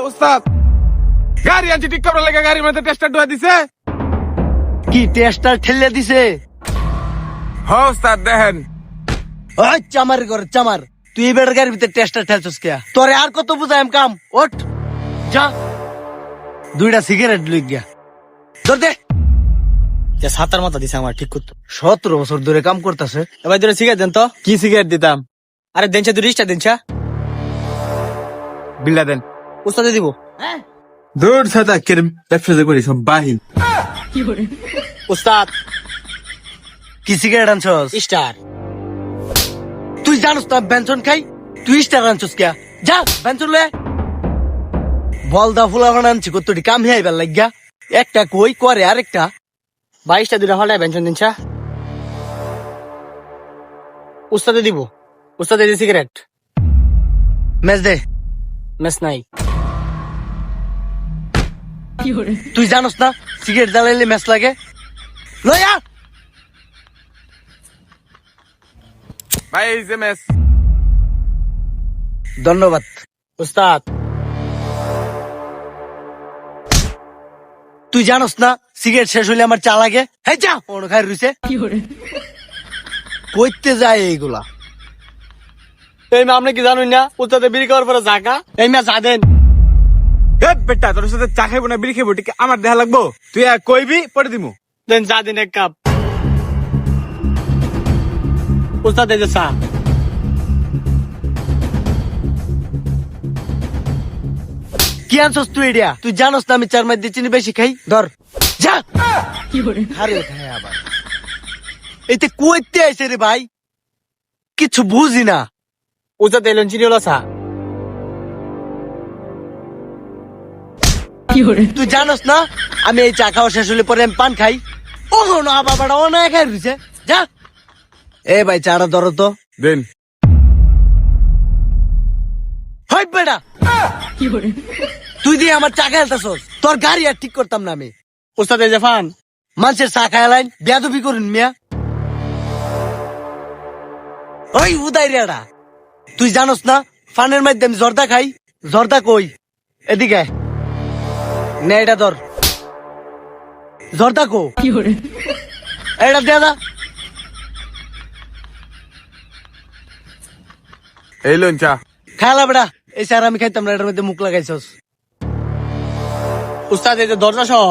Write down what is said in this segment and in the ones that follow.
উস্তাদ গাড়ি আনছি ঠিক করার লেগে গাড়ির মধ্যে টেস্টার ঢুয়া দিছে। কি টেস্টার ঠেলে দিছে? উস্তাদ দেখেন। ওই চামার করে চামার, তুই এবার গাড়ির ভিতরে টেস্টার ঠেলছিস কে? তোরে আর কত বুঝাইম কাম? ওঠ যা, দুইটা সিগারেট লই গিয়া ধর দে। সাতার মাথা দিছে আমার ঠিক করতো। 17 বছর ধরে কাম করতেছে। এবার ধরে সিগারেট দেন তো। কি সিগারেট দিতাম? আরে দেনছা, 2 টা দেনছা। বিল্লা দেন। উস্তাদে দিব। দূর সাদা কের ব্যবসা যে করি সব বাহিল। উস্তাদ কি সিগারেট আনছস? স্টার। তুই জানোস না বেনসন খাই? তুই স্টার আনছস কে? যা বেনসন লয়ে বলদা ফুলা আনছি কতটি কাম হে আইবার লাগিয়া। একটা কই করে আরেকটা 22টা 2টা হলে বেঞ্চন দিনছা। উস্তাদে দিব। উস্তাদে দি সিগারেট। মেজ দে। মেস নাই। তুই জানোস না সিগারেট জ্বালাইলে মেস লাগে? লয়া ভাই এই যে মেস। ধন্যবাদ। উস্তাদ তুই জানোস না সিগারেট শেষ হইলে আমার চা লাগে? হ্যাঁ চা অন্য খাই রইছে। কইতে যায় এইগুলা? এই মা আপনি কি জানুন না? উস্তাদে বিড়ি খাওয়ার পরে জাগা এই মা যা দেন। বেটা তোর সাথে চা খাইবো না বিড়ি খাইবো ঠিক আমার দেখা লাগবো? তুই কইবি পরে দিমু। দেন যা দিন 1 কাপ। উস্তাদ এই যে চা। কি আনছস তুই এডিয়া? তুই জানোস না আমি 4 মাস দিয়ে চিনি বেশি খাই? ধর যা। আরে খায় আবার এইতে কইতে আইছে রে ভাই, কিছু বুঝি না। উস্তাদ এলেন চিনি হলো চা। তুই জানোস না আমি এই চা খাওয়া শেষ হলে পরে আমি পান খাই? ও না বাবাটা ও না খাই রইছে। যা এ ভাই চাটা ধরো তো। দেন। হয় বেটা তুই দিয়ে আমার চা খাইতেছস, তোর গাড়ি আর ঠিক করতাম না আমি। উস্তাদ এই যে ফান। মানুষের চা খায় লাইন বেয়াদবি করুন মিয়া। ওই উদাই রেডা, তুই জানোস না ফানের মধ্যে আমি জর্দা খাই? জর্দা কই? এদিকে আয়। নে এটা ধর। জর্দা কো? এটা দে না। এই লোন চা। খালা বেড়া এই স্যার আমি খাইতাম না, এটার মধ্যে মুখ লাগাইছস। উস্তাদ এই যে দরজা সহ।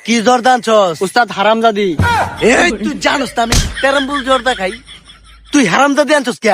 কি জর্দা আনছস? উস্তাদ হারামজাদি। এই তুই জানোস না আমি তেরাম্বুল জর্দা খাই? তুই হারামজাদি আনছস কে?